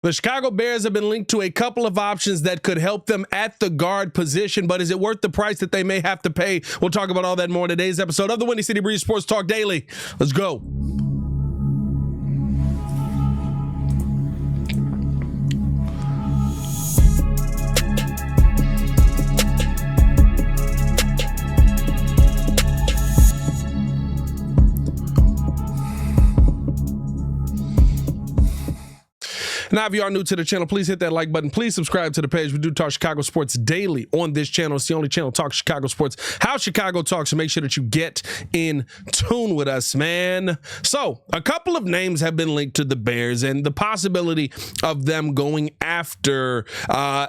The Chicago Bears have been linked to a couple of options that could help them at the guard position, but is it worth the price that they may have to pay? We'll talk about all that more in today's episode of the Windy City Breeze Sports Talk Daily. Let's go. Now, if you are new to the channel, please hit that like button. Please subscribe to the page. We do talk Chicago sports daily on this channel. It's the only channel talk Chicago sports, how Chicago talks. So make sure that you get in tune with us, man. So a couple of names have been linked to the Bears and the possibility of them going after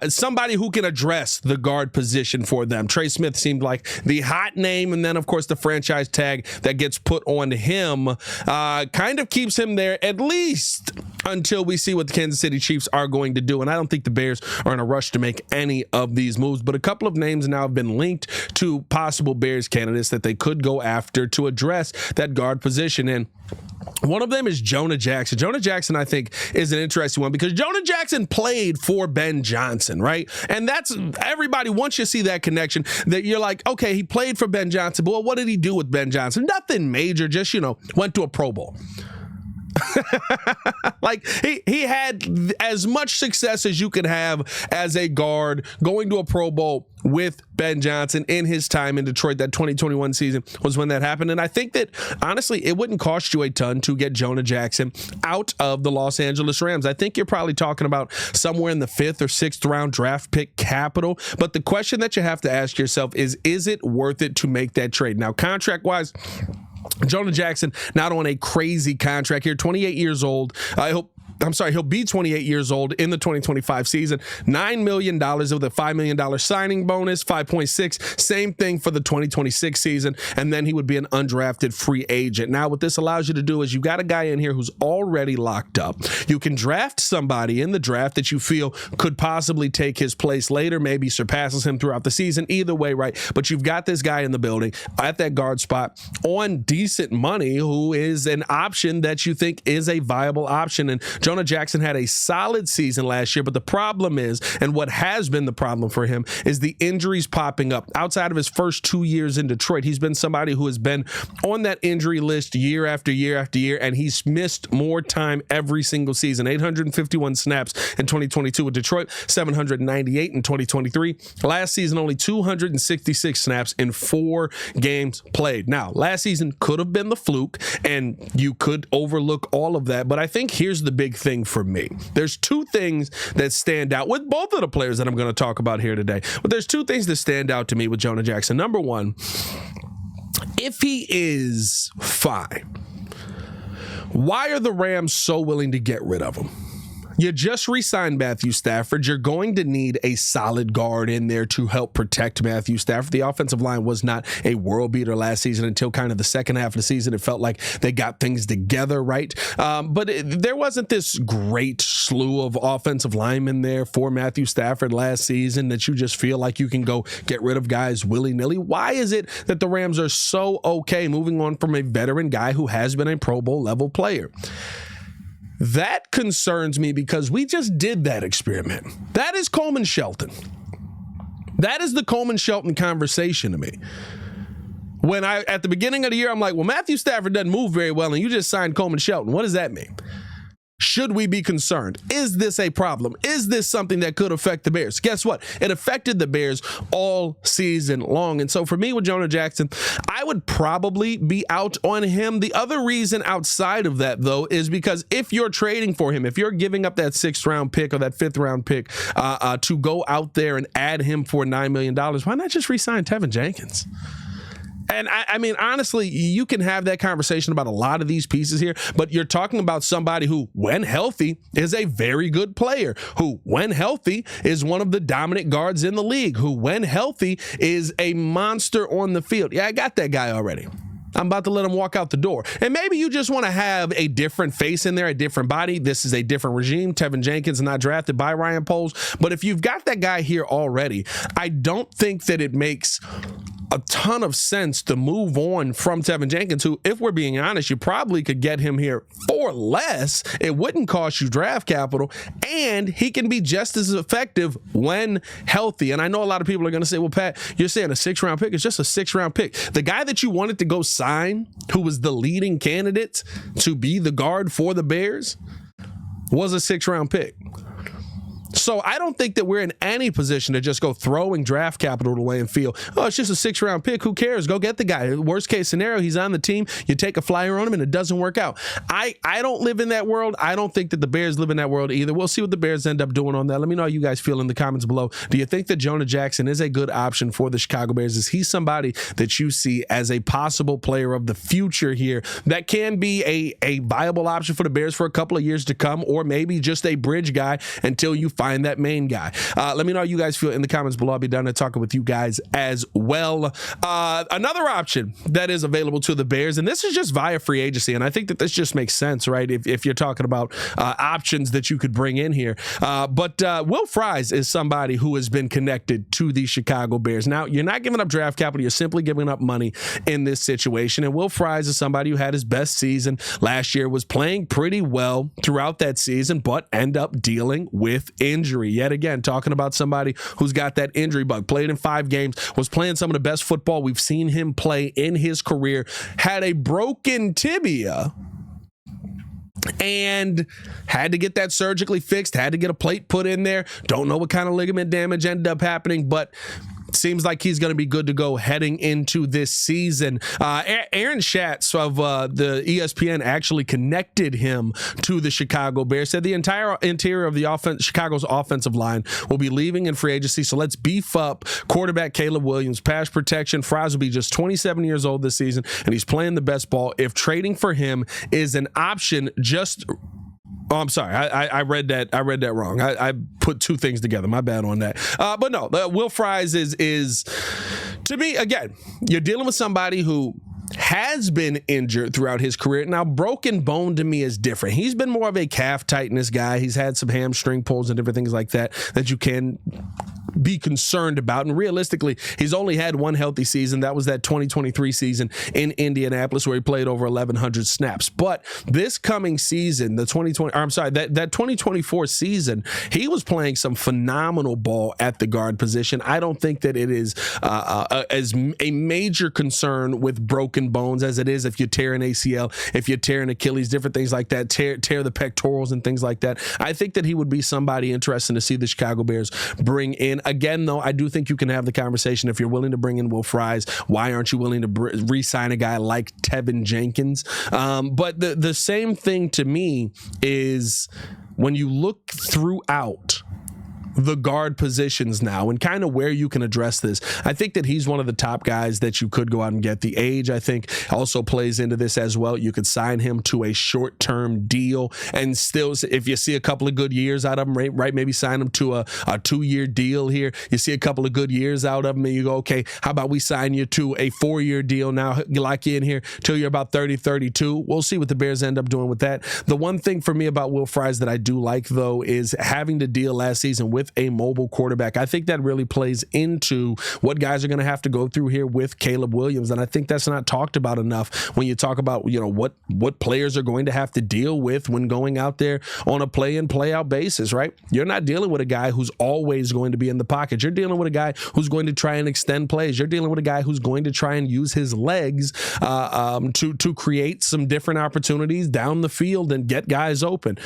somebody who can address the guard position for them. Trey Smith seemed like the hot name. And then, of course, the franchise tag that gets put on him kind of keeps him there at least until we see what the Kansas City Chiefs are going to do. And I don't think the Bears are in a rush to make any of these moves, but a couple of names now have been linked to possible Bears candidates that they could go after to address that guard position. And one of them is Jonah Jackson. Jonah Jackson, I think, is an interesting one because Jonah Jackson played for Ben Johnson, right? And that's everybody, once you see that connection, that you're like, okay, he played for Ben Johnson, but well, what did he do with Ben Johnson? Nothing major, just, went to a Pro Bowl. Like he had as much success as you could have as a guard going to a Pro Bowl with Ben Johnson in his time in Detroit. That 2021 season was when that happened. And I think that honestly, it wouldn't cost you a ton to get Jonah Jackson out of the Los Angeles Rams. I think you're probably talking about somewhere in the 5th or 6th round draft pick capital. But the question that you have to ask yourself is it worth it to make that trade? Now, contract wise, Jonah Jackson not on a crazy contract here, 28 years old. He'll be 28 years old in the 2025 season. $9 million with a $5 million signing bonus, 5.6. Same thing for the 2026 season. And then he would be an undrafted free agent. Now, what this allows you to do is you got a guy in here who's already locked up. You can draft somebody in the draft that you feel could possibly take his place later, maybe surpasses him throughout the season. Either way, right? But you've got this guy in the building at that guard spot on decent money who is an option that you think is a viable option. And Jonah Jackson had a solid season last year, but the problem is, and what has been the problem for him, is the injuries popping up. Outside of his first 2 years in Detroit, he's been somebody who has been on that injury list year after year after year, and he's missed more time every single season. 851 snaps in 2022 with Detroit, 798 in 2023. Last season, only 266 snaps in 4 games played. Now, last season could have been the fluke, and you could overlook all of that, but I think here's the big thing for me. There's 2 things that stand out with both of the players that I'm going to talk about here today. But there's 2 things that stand out to me with Jonah Jackson. Number one, if he is fine, why are the Rams so willing to get rid of him? You just re-signed Matthew Stafford. You're going to need a solid guard in there to help protect Matthew Stafford. The offensive line was not a world beater last season until kind of the second half of the season. It felt like they got things together, right? But there wasn't this great slew of offensive linemen there for Matthew Stafford last season that you just feel like you can go get rid of guys willy-nilly. Why is it that the Rams are so okay moving on from a veteran guy who has been a Pro Bowl level player? That concerns me because we just did that experiment. That is Coleman Shelton. That is the Coleman Shelton conversation to me. When at the beginning of the year, I'm like, well, Matthew Stafford doesn't move very well, and you just signed Coleman Shelton. What does that mean? Should we be concerned? Is this a problem? Is this something that could affect the Bears? Guess what? It affected the Bears all season long. And so for me with Jonah Jackson, I would probably be out on him. The other reason outside of that, though, is because if you're trading for him, if you're giving up that 6th round pick or that 5th round pick to go out there and add him for $9 million, why not just re-sign Tevin Jenkins? And I mean, honestly, you can have that conversation about a lot of these pieces here, but you're talking about somebody who, when healthy, is a very good player, who, when healthy, is one of the dominant guards in the league, who, when healthy, is a monster on the field. Yeah, I got that guy already. I'm about to let him walk out the door. And maybe you just want to have a different face in there, a different body. This is a different regime. Tevin Jenkins not drafted by Ryan Poles. But if you've got that guy here already, I don't think that it makes a ton of sense to move on from Tevin Jenkins, who, if we're being honest, you probably could get him here for less. It wouldn't cost you draft capital, and he can be just as effective when healthy. And I know a lot of people are going to say, well, Pat, you're saying a 6th-round pick. It's just a 6th-round pick. The guy that you wanted to go sign, who was the leading candidate to be the guard for the Bears, was a 6th-round pick. So I don't think that we're in any position to just go throwing draft capital away and feel, oh, it's just a 6th-round pick. Who cares? Go get the guy. Worst case scenario, he's on the team. You take a flyer on him and it doesn't work out. I don't live in that world. I don't think that the Bears live in that world either. We'll see what the Bears end up doing on that. Let me know how you guys feel in the comments below. Do you think that Jonah Jackson is a good option for the Chicago Bears? Is he somebody that you see as a possible player of the future here that can be a viable option for the Bears for a couple of years to come, or maybe just a bridge guy until you find that main guy? Let me know how you guys feel in the comments below. I'll be down there talking with you guys as well. Another option that is available to the Bears, and this is just via free agency, and I think that this just makes sense, right? If you're talking about options that you could bring in here. But Will Fries is somebody who has been connected to the Chicago Bears. Now, you're not giving up draft capital. You're simply giving up money in this situation. And Will Fries is somebody who had his best season last year, was playing pretty well throughout that season, but end up dealing with injury. Yet again, talking about somebody who's got that injury bug, played in 5 games, was playing some of the best football we've seen him play in his career, had a broken tibia, and had to get that surgically fixed, had to get a plate put in there. Don't know what kind of ligament damage ended up happening, but seems like he's going to be good to go heading into this season. Aaron Schatz of the ESPN actually connected him to the Chicago Bears, said the entire interior of the Chicago's offensive line will be leaving in free agency, so let's beef up quarterback Caleb Williams, pass protection. Fries will be just 27 years old this season, and he's playing the best ball. If trading for him is an option, oh, I'm sorry. I read that wrong. I put 2 things together. My bad on that. But no, Will Fries is, to me, again, you're dealing with somebody who has been injured throughout his career. Now, broken bone to me is different. He's been more of a calf tightness guy. He's had some hamstring pulls and different things like that you can be concerned about. And realistically, he's only had one healthy season. That was that 2023 season in Indianapolis where he played over 1,100 snaps. But this coming season, that 2024 season, he was playing some phenomenal ball at the guard position. I don't think that it is as a major concern with broken bones as it is if you tear an ACL, if you tear an Achilles, different things like that, tear the pectorals and things like that. I think that he would be somebody interesting to see the Chicago Bears bring in. Again, though, I do think you can have the conversation if you're willing to bring in Will Fries. Why aren't you willing to re-sign a guy like Tevin Jenkins? But the same thing to me is when you look throughout the guard positions now and kind of where you can address this, I think that he's one of the top guys that you could go out and get. The age, I think, also plays into this as well. You could sign him to a short-term deal and still, if you see a couple of good years out of him, right, maybe sign him to a 2-year deal here. You see a couple of good years out of him and you go, okay, how about we sign you to a 4-year deal now, lock you in here till you're about 30, 32. We'll see what the Bears end up doing with that. The one thing for me about Will Fries that I do like, though, is having to deal last season with a mobile quarterback. I think that really plays into what guys are going to have to go through here with Caleb Williams, and I think that's not talked about enough when you talk about, you know, what players are going to have to deal with when going out there on a play-in, play-out basis, right? You're not dealing with a guy who's always going to be in the pocket. You're dealing with a guy who's going to try and extend plays. You're dealing with a guy who's going to try and use his legs to create some different opportunities down the field and get guys open.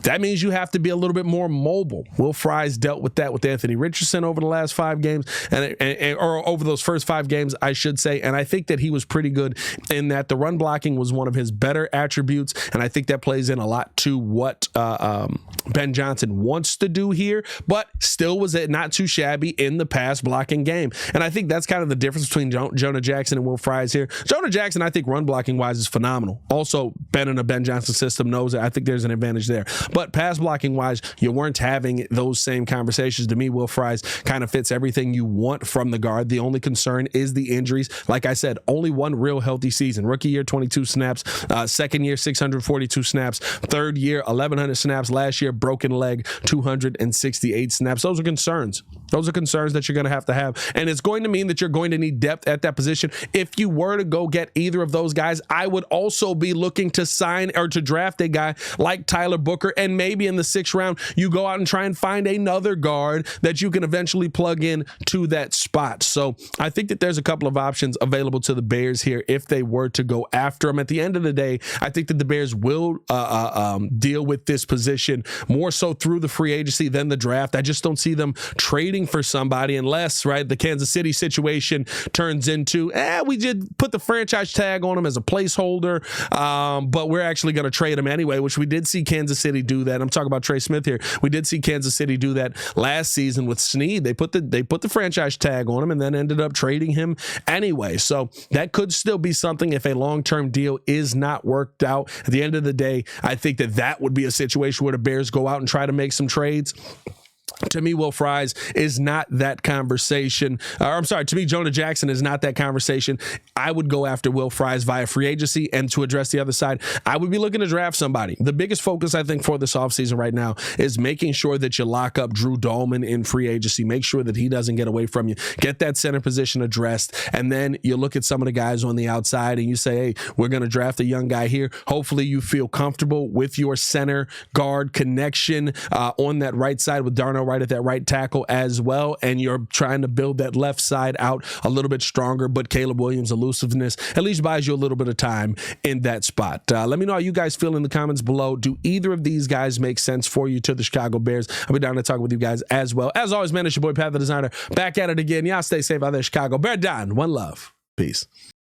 That means you have to be a little bit more mobile. Will Fries dealt with that with Anthony Richardson over the last 5 games, or over those first 5 games, I should say. And I think that he was pretty good in that. The run blocking was one of his better attributes, and I think that plays in a lot to what Ben Johnson wants to do here, but still was not too shabby in the pass blocking game. And I think that's kind of the difference between Jonah Jackson and Will Fries here. Jonah Jackson, I think run blocking wise is phenomenal. Also, Ben in a Ben Johnson system knows it. I think there's an advantage there. But pass blocking wise, you weren't having those same conversations. To me, Will Fries kind of fits everything you want from the guard. The only concern is the injuries. Like I said, only one real healthy season. Rookie year, 22 snaps. Second year, 642 snaps. Third year, 1,100 snaps. Last year, broken leg, 268 snaps. Those are concerns Those are concerns that you're going to have. And it's going to mean that you're going to need depth at that position. If you were to go get either of those guys, I would also be looking to sign or to draft a guy like Tyler Booker. And maybe in the 6th round, you go out and try and find another guard that you can eventually plug in to that spot. So I think that there's a couple of options available to the Bears here if they were to go after him. At the end of the day, I think that the Bears will deal with this position more so through the free agency than the draft. I just don't see them trading for somebody unless, right, the Kansas City situation turns into, we did put the franchise tag on him as a placeholder, but we're actually going to trade him anyway, which we did see Kansas City do that. I'm talking about Trey Smith here. We did see Kansas City do that last season with Snead. They put the franchise tag on him and then ended up trading him anyway. So that could still be something if a long-term deal is not worked out. At the end of the day, I think that would be a situation where the Bears go out and try to make some trades. To me, Will Fries is not that conversation. To me, Jonah Jackson is not that conversation. I would go after Will Fries via free agency, and to address the other side, I would be looking to draft somebody. The biggest focus, I think, for this offseason right now is making sure that you lock up Drew Dahlman in free agency. Make sure that he doesn't get away from you. Get that center position addressed, and then you look at some of the guys on the outside and you say, hey, we're going to draft a young guy here. Hopefully you feel comfortable with your center guard connection on that right side with Darnell right at that right tackle as well, and you're trying to build that left side out a little bit stronger, but Caleb Williams' elusiveness at least buys you a little bit of time in that spot. Let me know how you guys feel in the comments below. Do either of these guys make sense for you to the Chicago Bears? I'll be down to talk with you guys as well. As always, man, it's your boy Pat the Designer back at it again. Y'all stay safe out there, Chicago. Bear down. One love. Peace.